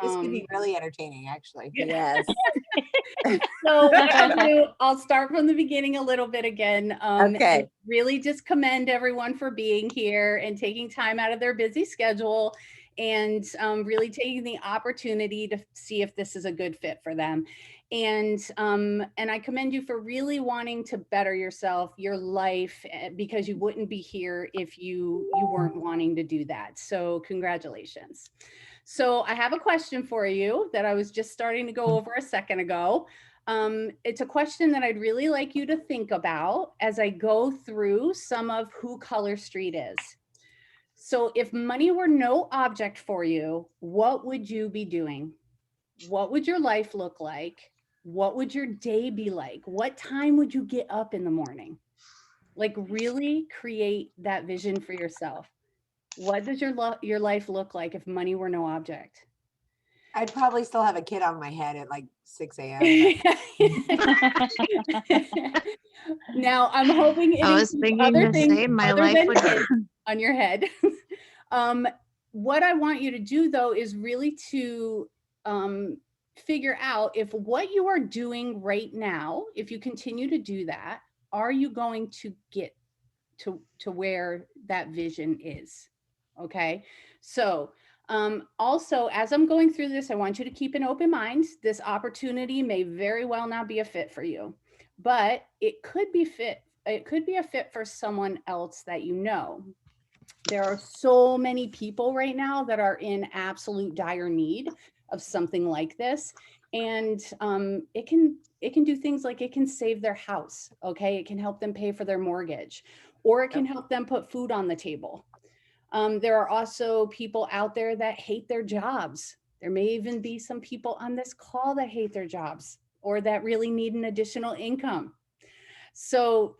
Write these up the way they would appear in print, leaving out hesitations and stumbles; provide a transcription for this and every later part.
This could be really entertaining, actually. Yes. So what I'll do, I'll start from the beginning a little bit again. Okay. And really just commend everyone for being here and taking time out of their busy schedule and really taking the opportunity to see if this is a good fit for them. And I commend you for really wanting to better yourself, your life, because you wouldn't be here if you weren't wanting to do that. So congratulations. So I have a question for you that I was just starting to go over a second ago. It's a question that I'd really like you to think about as I go through some of who Color Street is. So if money were no object for you, what would you be doing? What would your life look like? What would your day be like? What time would you get up in the morning? Like really create that vision for yourself. What does your life look like if money were no object? I'd probably still have a kid on my head at like 6 a.m. Now I'm hoping it I was includes thinking other the things same. My other life than would kids on your head. What I want you to do though is really to figure out if what you are doing right now, if you continue to do that, are you going to get to where that vision is? Okay, so also, as I'm going through this, I want you to keep an open mind. This opportunity may very well not be a fit for you, but it could be fit. It could be a fit for someone else that you know. There are so many people right now that are in absolute dire need of something like this, and it can do things like it can save their house. Okay, it can help them pay for their mortgage, or it can help them put food on the table. There are also people out there that hate their jobs. There may even be some people on this call that hate their jobs or that really need an additional income. So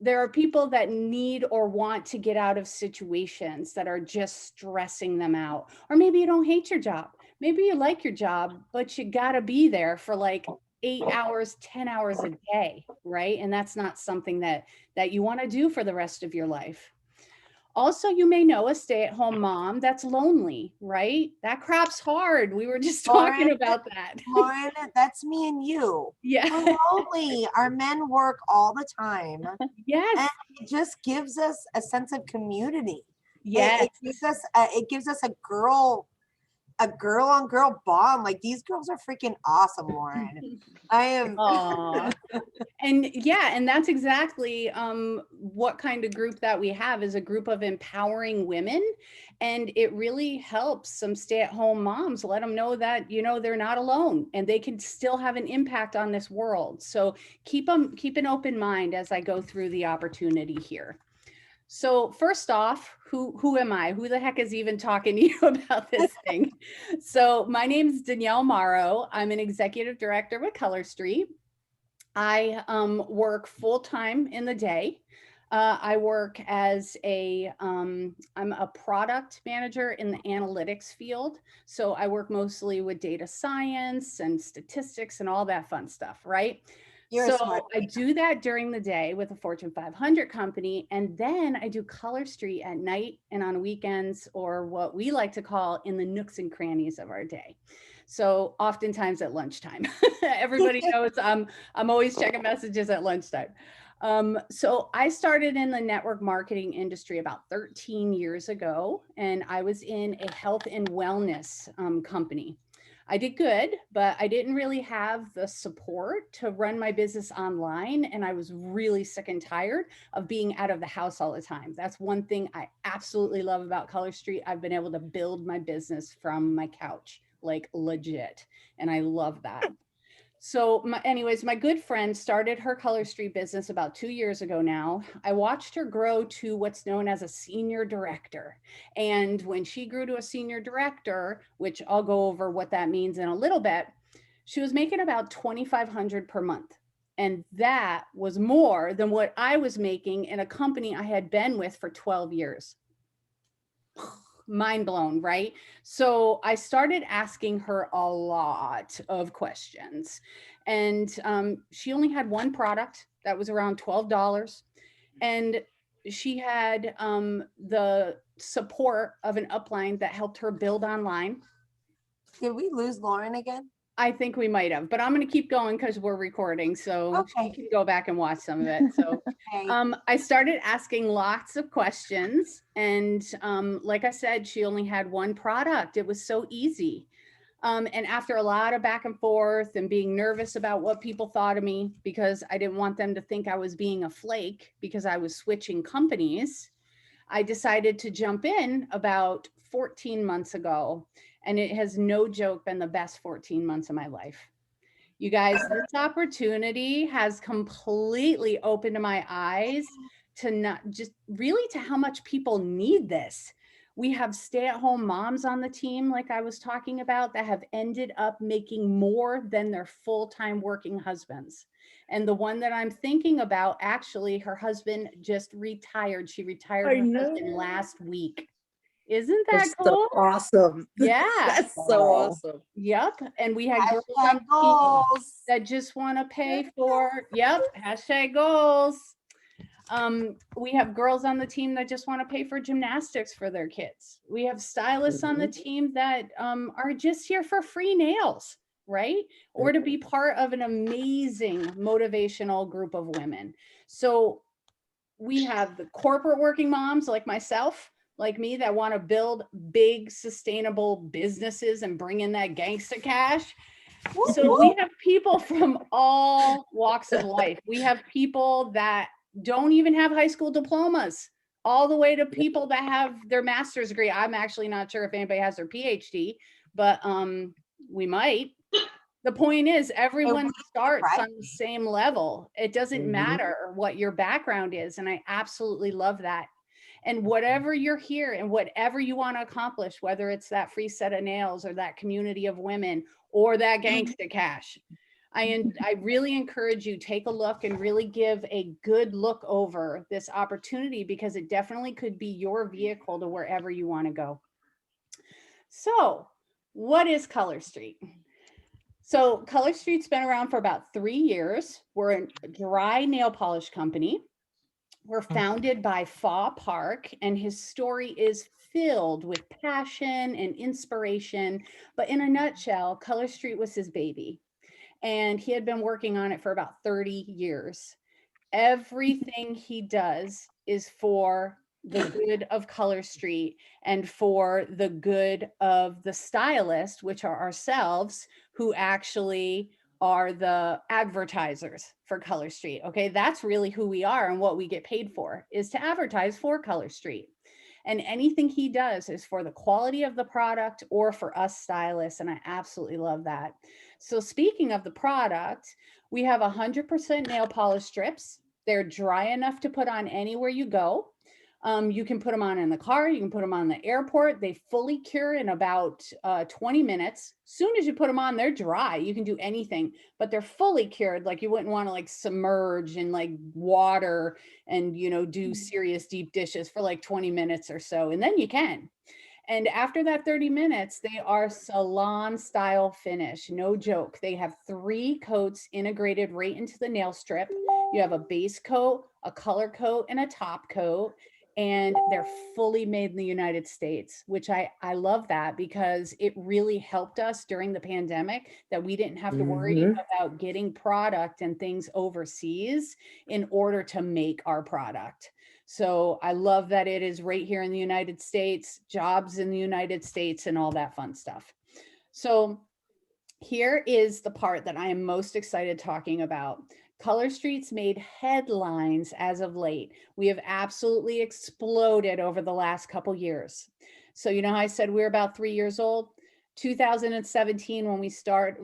there are people that need or want to get out of situations that are just stressing them out. Or maybe you don't hate your job. Maybe you like your job, but you got to be there for like 8 hours, 10 hours a day, right? And that's not something that you want to do for the rest of your life. Also, you may know a stay-at-home mom that's lonely, right? That crap's hard. We were just talking about that. Lauren, that's me and you. Yeah. We're lonely. Our men work all the time. Yes. And it just gives us a sense of community. Yes. It gives us a girl on girl bond. Like these girls are freaking awesome, Lauren. I am. And yeah, and that's exactly what kind of group that we have is a group of empowering women. And it really helps some stay-at-home moms let them know that, you know, they're not alone and they can still have an impact on this world. So keep an open mind as I go through the opportunity here. So first off, who am I? Who the heck is even talking to you about this thing? So my name is Danielle Morrow. I'm an executive director with Color Street. I work full-time in the day. I work as I'm a product manager in the analytics field. So I work mostly with data science and statistics and all that fun stuff, right? So I do that during the day with a Fortune 500 company. And then I do Color Street at night and on weekends, or what we like to call in the nooks and crannies of our day. So oftentimes at lunchtime. Everybody knows I'm always checking messages at lunchtime. So I started in the network marketing industry about 13 years ago, and I was in a health and wellness company. I did good, but I didn't really have the support to run my business online. And I was really sick and tired of being out of the house all the time. That's one thing I absolutely love about Color Street. I've been able to build my business from my couch, like legit. And I love that. So anyways, my good friend started her Color Street business about 2 years ago now. I watched her grow to what's known as a senior director. And when she grew to a senior director, which I'll go over what that means in a little bit, she was making about $2,500 per month. And that was more than what I was making in a company I had been with for 12 years. Mind blown, right? So I started asking her a lot of questions, and she only had one product that was around $12, and she had the support of an upline that helped her build online. Did we lose Lauren again? I think we might have, but I'm going to keep going because we're recording, so Okay. you can go back and watch some of it. So Okay. I started asking lots of questions, and like I said, she only had one product. It was so easy. And after a lot of back and forth and being nervous about what people thought of me, because I didn't want them to think I was being a flake because I was switching companies, I decided to jump in about 14 months ago. And it has no joke been the best 14 months of my life. You guys, this opportunity has completely opened my eyes to not just really to how much people need this. We have stay-at-home moms on the team, like I was talking about, that have ended up making more than their full-time working husbands. And the one that I'm thinking about, actually, her husband just retired. She retired her husband last week. Isn't that That's so cool? awesome. Yeah. That's so awesome. Yep. And we had girls on Hashtag the team goals. that just want to pay for, yep, hashtag goals. We have girls on the team that just want to pay for gymnastics for their kids. We have stylists on the team that are just here for free nails, right? Or to be part of an amazing motivational group of women. So we have the corporate working moms like myself, like me, that want to build big sustainable businesses and bring in that gangsta cash. So we have people from all walks of life. We have people that don't even have high school diplomas, all the way to people that have their master's degree. I'm actually not sure if anybody has their PhD, but we might. The point is, everyone starts on the same level. It doesn't matter what your background is. And I absolutely love that. And whatever you're here and whatever you want to accomplish, whether it's that free set of nails or that community of women or that gangsta cash, I really encourage you, take a look and really give a good look over this opportunity, because it definitely could be your vehicle to wherever you want to go. So what is Color Street? So Color Street's been around for about 3 years. We're a dry nail polish company. We're founded by Fa Park, and his story is filled with passion and inspiration. But in a nutshell, Color Street was his baby, and he had been working on it for about 30 years. Everything he does is for the good of Color Street and for the good of the stylist, which are ourselves, who actually are the advertisers for Color Street. Okay, that's really who we are, and what we get paid for is to advertise for Color Street. And anything he does is for the quality of the product or for us stylists, and I absolutely love that. So speaking of the product, we have 100% nail polish strips. They're dry enough to put on anywhere you go. You can put them on in the car. You can put them on the airport. They fully cure in about 20 minutes. Soon as you put them on, they're dry. You can do anything, but they're fully cured. Like you wouldn't want to like submerge in like water and, you know, do serious deep dishes for like 20 minutes or so. And then you can. And after that 30 minutes, they are salon style finish. No joke. They have 3 coats integrated right into the nail strip. You have a base coat, a color coat, and a top coat. And they're fully made in the United States, which I love that, because it really helped us during the pandemic that we didn't have to worry about getting product and things overseas in order to make our product. So I love that it is right here in the United States, jobs in the United States, and all that fun stuff. So here is the part that I am most excited talking about. Color Street's made headlines as of late. We have absolutely exploded over the last couple years. So you know how I said we're about 3 years old? 2017, when we started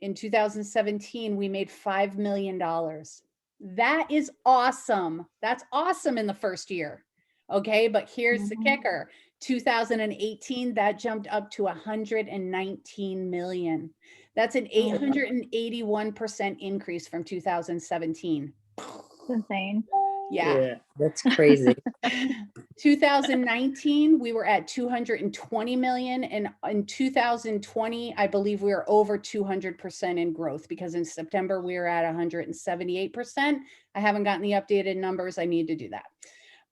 in 2017, we made $5 million. That is awesome. That's awesome in the first year. Okay, but here's the kicker. 2018, that jumped up to 119 million. That's an 881% increase from 2017. Insane. Yeah. That's crazy. 2019, we were at 220 million. And in 2020, I believe we were over 200% in growth, because in September, we were at 178%. I haven't gotten the updated numbers. I need to do that.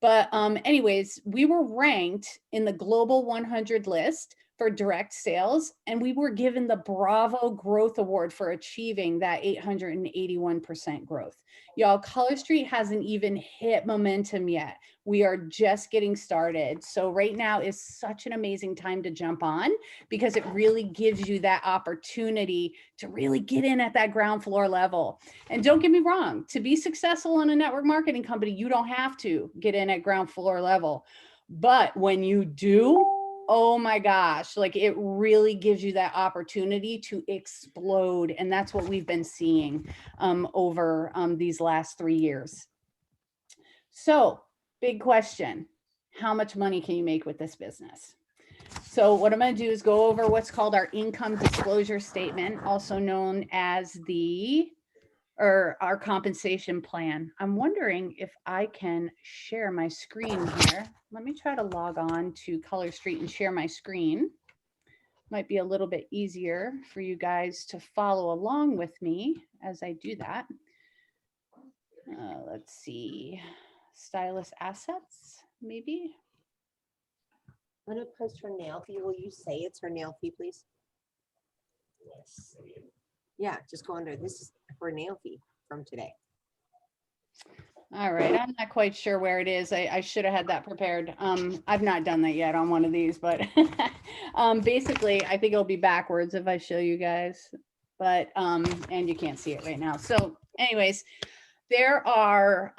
But anyways, we were ranked in the global 100 list for direct sales. And we were given the Bravo Growth Award for achieving that 881% growth. Y'all, Color Street hasn't even hit momentum yet. We are just getting started. So right now is such an amazing time to jump on, because it really gives you that opportunity to really get in at that ground floor level. And don't get me wrong, to be successful in a network marketing company, you don't have to get in at ground floor level. But when you do, oh my gosh, like it really gives you that opportunity to explode. And that's what we've been seeing over these last 3 years. So big question, how much money can you make with this business? So what I'm going to do is go over what's called our income disclosure statement, also known as our compensation plan. I'm wondering if I can share my screen here. Let me try to log on to Color Street and share my screen. Might be a little bit easier for you guys to follow along with me as I do that. Let's see, stylist assets, maybe. I'm gonna post her nail fee. Will you say it's her nail fee, please? Yeah, just go under. This is her nail fee from today. All right, I'm not quite sure where it is. I should have had that prepared. I've not done that yet on one of these, but basically, I think it'll be backwards if I show you guys. But and you can't see it right now. So, anyways, there are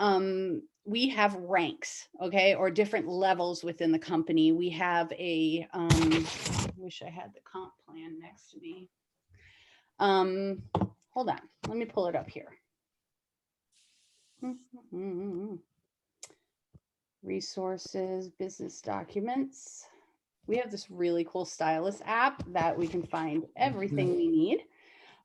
we have ranks, okay, or different levels within the company. We have a wish I had the comp plan next to me. Hold on, let me pull it up here. Resources, business documents. We have this really cool stylus app that we can find everything we need.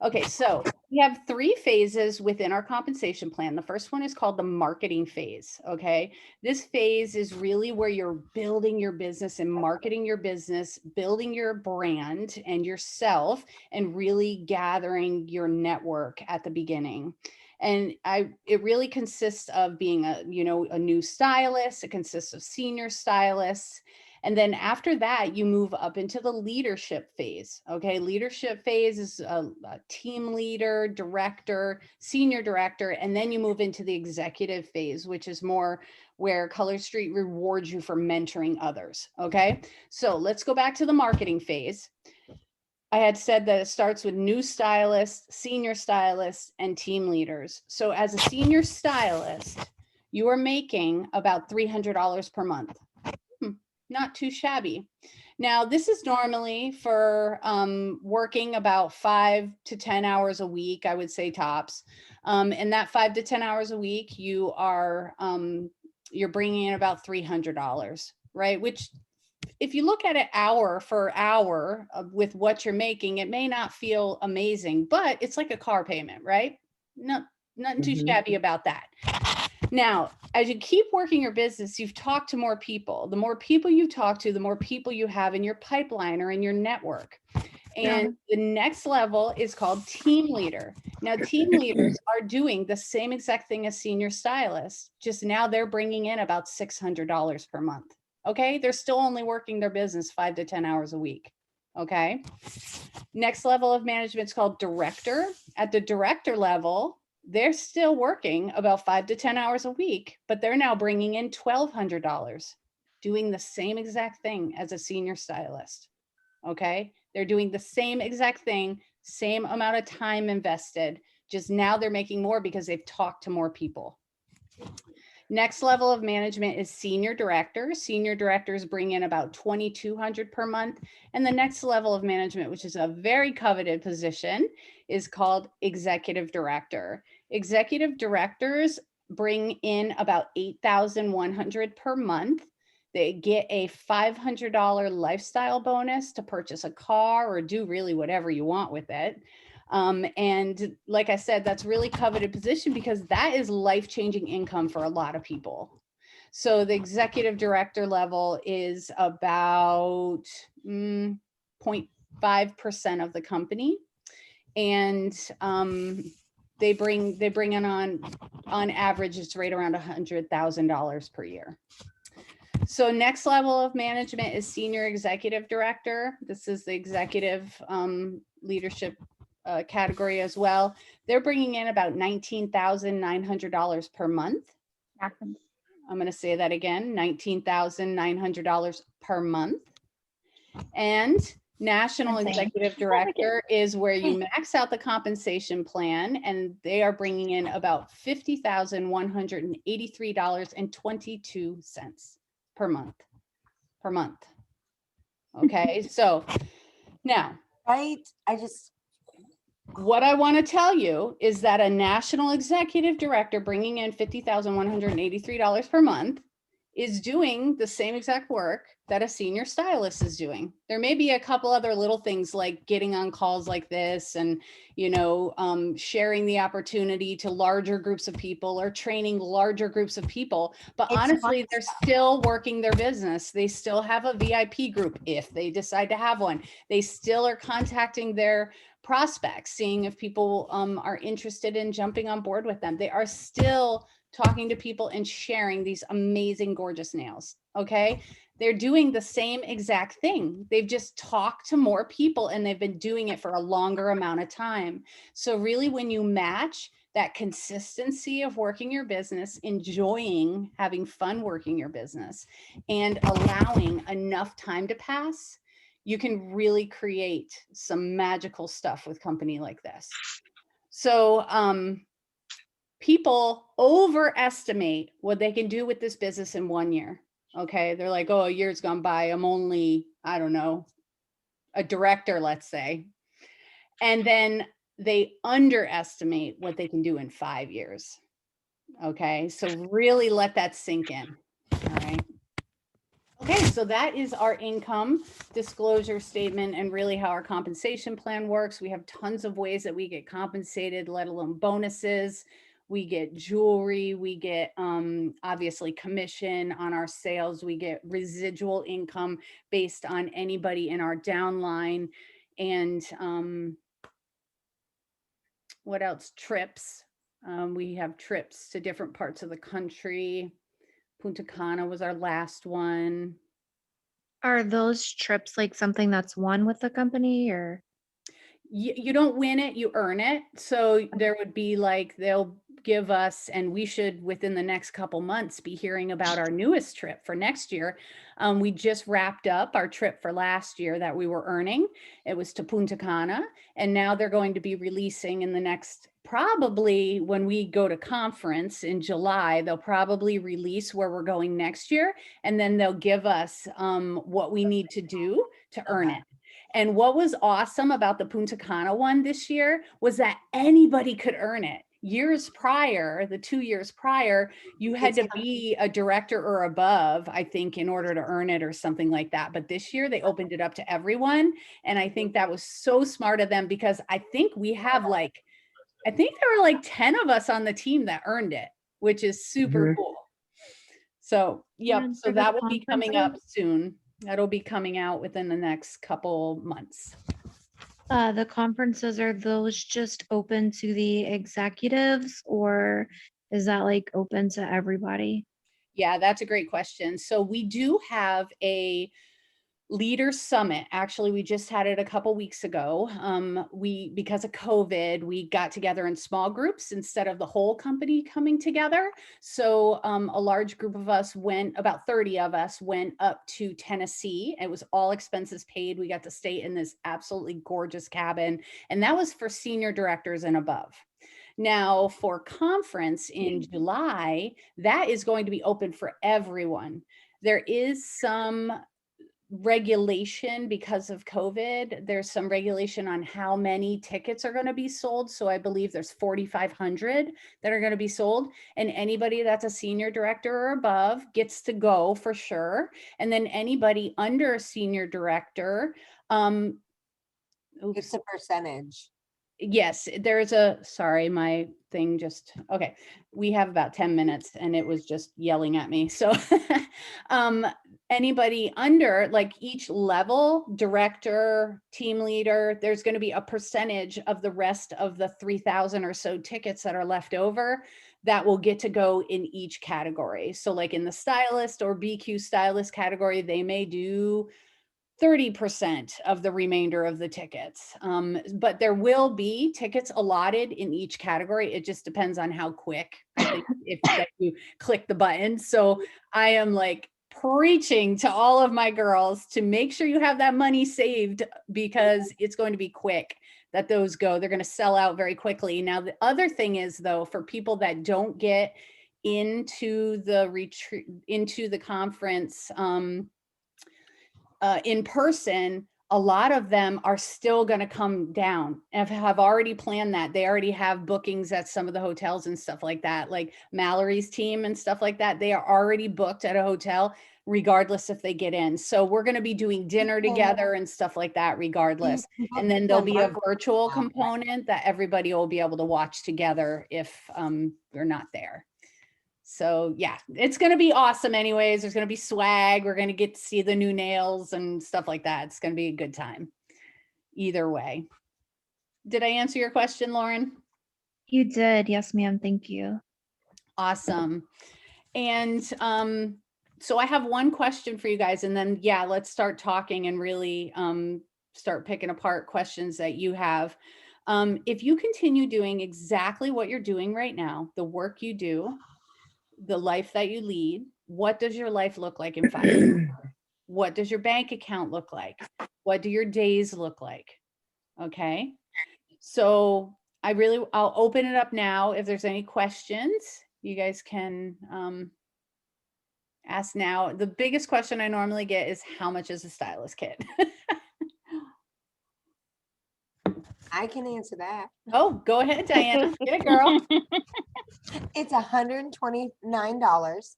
Okay, so we have 3 phases within our compensation plan. The first one is called the marketing phase, okay? This phase is really where you're building your business and marketing your business, building your brand and yourself, and really gathering your network at the beginning. And it really consists of being a new stylist. It consists of senior stylists. And then after that, you move up into the leadership phase. Okay. Leadership phase is a team leader, director, senior director. And then you move into the executive phase, which is more where Color Street rewards you for mentoring others. Okay. So let's go back to the marketing phase. I had said that it starts with new stylists, senior stylists, and team leaders. So as a senior stylist, you are making about $300 per month. Not too shabby. Now, this is normally for working about 5 to 10 hours a week, I would say tops. And that 5 to 10 hours a week, you are you're bringing in about $300, right? Which, if you look at it hour for hour with what you're making, it may not feel amazing, but it's like a car payment, right? Nothing too shabby about that. Now, as you keep working your business, you've talked to more people. The more people you talk to, the more people you have in your pipeline or in your network. And the next level is called team leader. Now, team leaders are doing the same exact thing as senior stylists, just now they're bringing in about $600 per month. Okay, they're still only working their business 5 to 10 hours a week. Okay. Next level of management is called director. At the director level, they're still working about 5 to 10 hours a week, but they're now bringing in $1,200, doing the same exact thing as a senior stylist. Okay. They're doing the same exact thing, same amount of time invested, just now they're making more because they've talked to more people. Next level of management is senior director. Senior directors bring in about $2,200 per month. And the next level of management, which is a very coveted position, is called executive director. Executive directors bring in about $8,100 per month. They get a $500 lifestyle bonus to purchase a car or do really whatever you want with it. And like I said, that's really coveted position because that is life-changing income for a lot of people. So the executive director level is about 0.5% of the company. And they bring in on average, it's right around $100,000 per year. So next level of management is senior executive director. This is the executive leadership category as well. They're bringing in about $19,900 per month. Awesome. I'm going to say that again, $19,900 per month. And national Insane. executive director is where you max out the compensation plan, and they are bringing in about $50,183.22 per month. Okay, so now Right? what I want to tell you is that a national executive director bringing in $50,183 per month is doing the same exact work that a senior stylist is doing. There may be a couple other little things like getting on calls like this and, you know, sharing the opportunity to larger groups of people or training larger groups of people. But It's honestly, fun they're still working their business. They still have a VIP group if they decide to have one. They still are contacting their prospects, seeing if people are interested in jumping on board with them. They are still talking to people and sharing these amazing, gorgeous nails. Okay. They're doing the same exact thing. They've just talked to more people and they've been doing it for a longer amount of time. So really, when you match that consistency of working your business, enjoying having fun working your business, and allowing enough time to pass, you can really create some magical stuff with company like this. So, people overestimate what they can do with this business in 1 year. Okay. They're like, oh, a year's gone by. I'm only, I don't know, a director, let's say. And then they underestimate what they can do in 5 years. Okay. So really let that sink in. All right. Okay, so that is our income disclosure statement and really how our compensation plan works. We have tons of ways that we get compensated, let alone bonuses. We get jewelry, we get obviously commission on our sales, we get residual income based on anybody in our downline, and what else? Trips. We have trips to different parts of the country. Punta Cana was our last one. Are those trips like something that's won with the company or? You don't win it, you earn it. So there would be like, they'll give us, and we should within the next couple months be hearing about our newest trip for next year. We just wrapped up our trip for last year that we were earning. It was to Punta Cana, and now they're going to be releasing in the next, probably when we go to conference in July, they'll probably release where we're going next year, and then they'll give us what we need to do to earn it. And what was awesome about the Punta Cana one this year was that anybody could earn it. Years prior, the 2 years prior, you had to be a director or above, I think, in order to earn it or something like that. But this year they opened it up to everyone. And I think that was so smart of them, because I think we have like, I think there were like 10 of us on the team that earned it, which is super cool. So, yep. And So for the that will be coming up conferences? soon. That'll be coming out within the next couple months. The conferences, are those just open to the executives or is that like open to everybody? Yeah, that's a great question. So we do have a Leader Summit. Actually, we just had it a couple weeks ago. Because of COVID, we got together in small groups instead of the whole company coming together. So a large group of us went, about 30 of us went up to Tennessee. It was all expenses paid. We got to stay in this absolutely gorgeous cabin, and that was for senior directors and above. Now for conference in July, that is going to be open for everyone. There is some regulation because of COVID. There's some regulation on how many tickets are going to be sold. So I believe there's 4,500 that are going to be sold, and anybody that's a senior director or above gets to go for sure. And then anybody under a senior director, It's a percentage. Yes, there's sorry, my thing just, okay. We have about 10 minutes and it was just yelling at me. So anybody under like each level, director, team leader, there's going to be a percentage of the rest of the 3,000 or so tickets that are left over that will get to go in each category. So like in the stylist or BQ stylist category, they may do 30% of the remainder of the tickets. But there will be tickets allotted in each category. It just depends on how quick, I think, if that you click the button. So I am like preaching to all of my girls to make sure you have that money saved because it's going to be quick that those go. They're going to sell out very quickly. Now, the other thing is though, for people that don't get into the retreat, into the conference, in person, a lot of them are still going to come down and have already planned that. They already have bookings at some of the hotels and stuff like that, like Mallory's team and stuff like that. They are already booked at a hotel, regardless if they get in. So we're going to be doing dinner together and stuff like that, regardless. And then there'll be a virtual component that everybody will be able to watch together if we're not there. So yeah, it's going to be awesome anyways. There's going to be swag. We're going to get to see the new nails and stuff like that. It's going to be a good time either way. Did I answer your question, Lauren? You did. Yes, ma'am. Thank you. Awesome. And so I have one question for you guys, and then yeah, let's start talking and really start picking apart questions that you have. If you continue doing exactly what you're doing right now, the work you do, the life that you lead, what does your life look like in 5 years? What does your bank account look like? What do your days look like? Okay. So I'll open it up now. If there's any questions, you guys can ask now. The biggest question I normally get is how much is a stylist kit? I can answer that. Oh, go ahead, Diana. Get it, girl. It's $129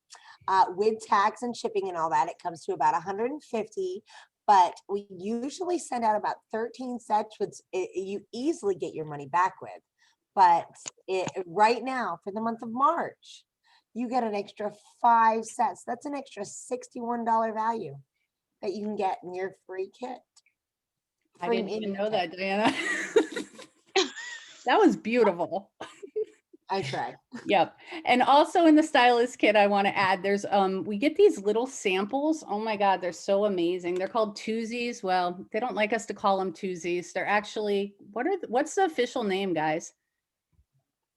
with tax and shipping and all that. It comes to about $150, but we usually send out about 13 sets, which you easily get your money back with. But right now, for the month of March, you get an extra 5 sets. That's an extra $61 value that you can get in your free kit. I didn't even know that, Diana. That was beautiful. I tried. Yep. And also in the stylist kit, I want to add, there's we get these little samples. Oh my God, they're so amazing. They're called twosies. Well, they don't like us to call them twosies. They're actually, what's the official name, guys?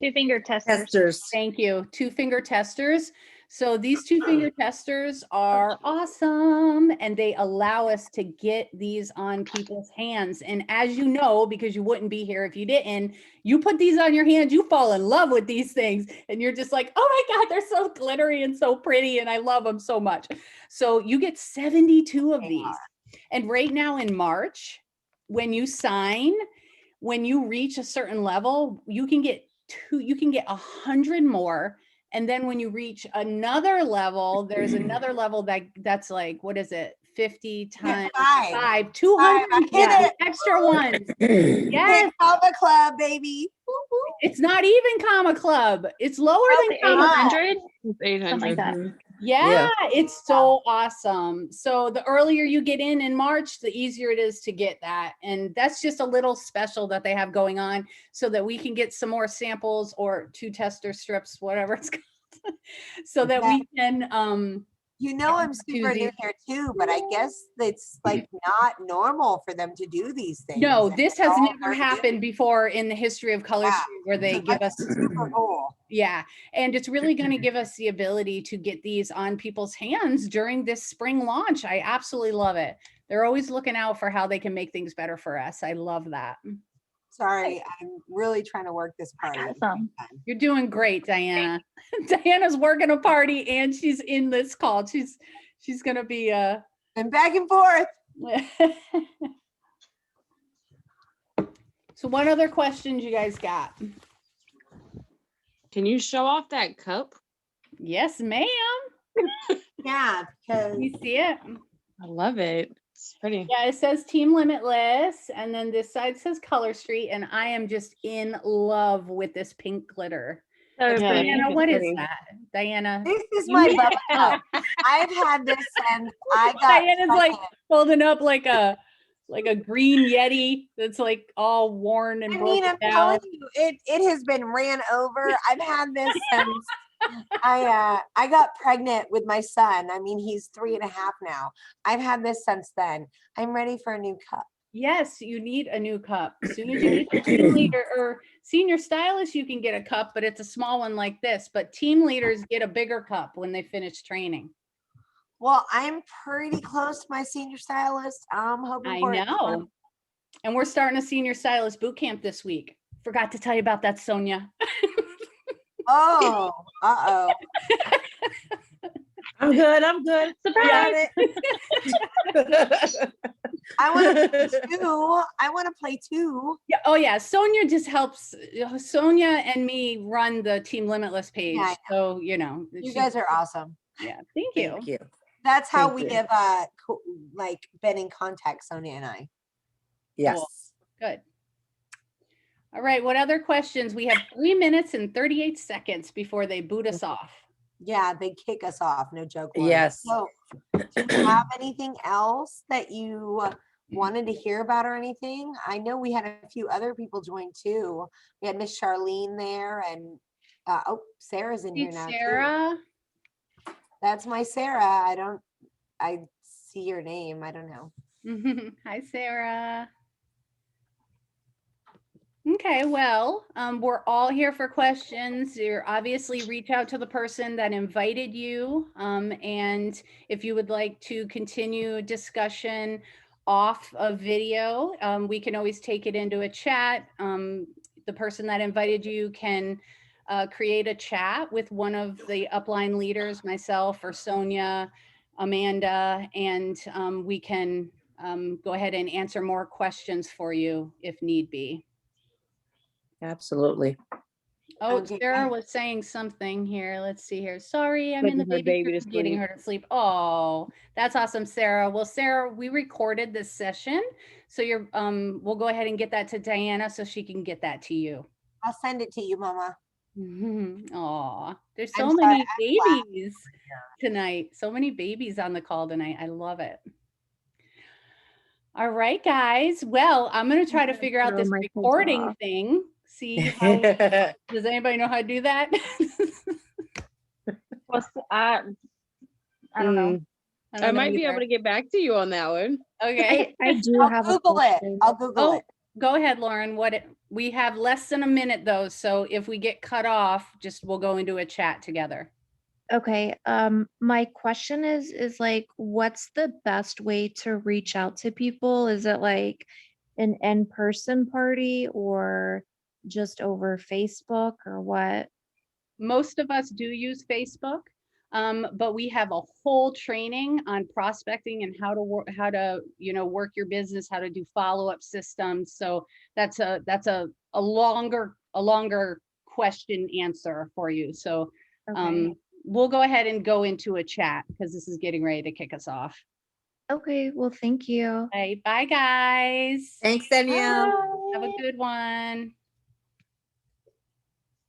2-finger testers. Thank you. 2-finger testers. So these 2-finger testers are awesome, and they allow us to get these on people's hands. And as you know, because you wouldn't be here if you didn't, you put these on your hands, you fall in love with these things, and you're just like, oh my God, they're so glittery and so pretty, and I love them so much. So you get 72 of these. And right now in March, when you sign, when you reach a certain level, you can get 100 more. And then when you reach another level, there's another level that's like, what is it? 50 times 5, 200 extra ones. Yes. Comma Club, baby. It's not even Comma Club. It's lower than Comma Club. 800? It's 800. Something like that. Yeah, it's so awesome. So the earlier you get in March, the easier it is to get that. And that's just a little special that they have going on so that we can get some more samples or 2 tester strips, whatever it's called, so that we can I'm super new here too, but I guess it's like not normal for them to do these things. No, this has never happened before in the history of Color Street where they give us super cool. Yeah. And it's really going to give us the ability to get these on people's hands during this spring launch. I absolutely love it. They're always looking out for how they can make things better for us. I love that. Sorry, I'm really trying to work this party. You're doing great, Diana. Diana's working a party and she's in this call. She's going to be and back and forth. So what other questions you guys got? Can you show off that cup? Yes, ma'am. Yeah, because you see it. I love it. It's pretty. Yeah, it says Team Limitless, and then this side says Color Street, and I am just in love with this pink glitter. So Yeah, pretty. Diana, it's what is pretty. that? Diana? This is You my need- bubble cup. I've had this since I got Diana's like pregnant. holding up like a green Yeti that's like all worn and I mean, broken I'm down. telling you, it has been ran over. I've had this since I got pregnant with my son. I mean, he's 3.5 now. I've had this since then. I'm ready for a new cup. Yes, you need a new cup. As soon as you get your team leader or senior stylist, you can get a cup, but it's a small one like this. But team leaders get a bigger cup when they finish training. Well, I'm pretty close to my senior stylist. I'm hoping I for it. know. And we're starting a senior stylist boot camp this week. Forgot to tell you about that, Sonia. Oh, uh-oh. I'm good. I'm good. Surprise! I want to play too. I want to play too. Yeah. Oh yeah. Sonia just helps. Sonia and me run the Team Limitless page. Yeah, I So, you know. You she- guys are awesome. Yeah. Thank you. Thank you. That's how Thank we you. have like been in contact, Sonia and I. Yes. Good. All right. What other questions? We have 3 minutes and 38 seconds before they boot us off. Yeah, they kick us off. No joke. Lauren. Yes. So, do you have anything else that you wanted to hear about or anything? I know we had a few other people join too. We had Miss Charlene there, and oh, Sarah's in here Hey, now too. Sarah. That's my Sarah. I see your name. I don't know. Hi, Sarah. Okay, well, we're all here for questions. You're obviously reach out to the person that invited you. And if you would like to continue discussion off of video, we can always take it into a chat. The person that invited you can create a chat with one of the upline leaders, myself or Sonia, Amanda, and we can go ahead and answer more questions for you if need be. Absolutely. Oh, Okay, Sarah great. was saying something here. Let's see here. Sorry, I'm in the Putting her baby baby crib to getting sleep. her to sleep. Oh, that's awesome, Sarah. Well, Sarah, we recorded this session, so you're we'll go ahead and get that to Diana so she can get that to you. I'll send it to you, Mama. Aw, there's I'm so sorry, many I'm laughing. babies tonight. So many babies on the call tonight. I love it. All right, guys. Well, I'm gonna try to figure out throw this my kids recording off. thing. See how, does anybody know how to do that? Well, I don't know. I I don't know might be either. able to get back to you on that one. Okay. I do I'll have a Google it. question. I'll Google Oh, it. go ahead, Lauren. We have less than a minute though, so if we get cut off, just we'll go into a chat together. Okay, my question is like, what's the best way to reach out to people? Is it like an in-person party or just over Facebook or what? Most of us do use Facebook, but we have a whole training on prospecting and how to work, work your business, how to do follow-up systems. So that's a longer question answer for you. So Okay. we'll go ahead and go into a chat because this is getting ready to kick us off. Okay, well, thank you. All right, bye guys. Thanks, Danielle. Have a good one.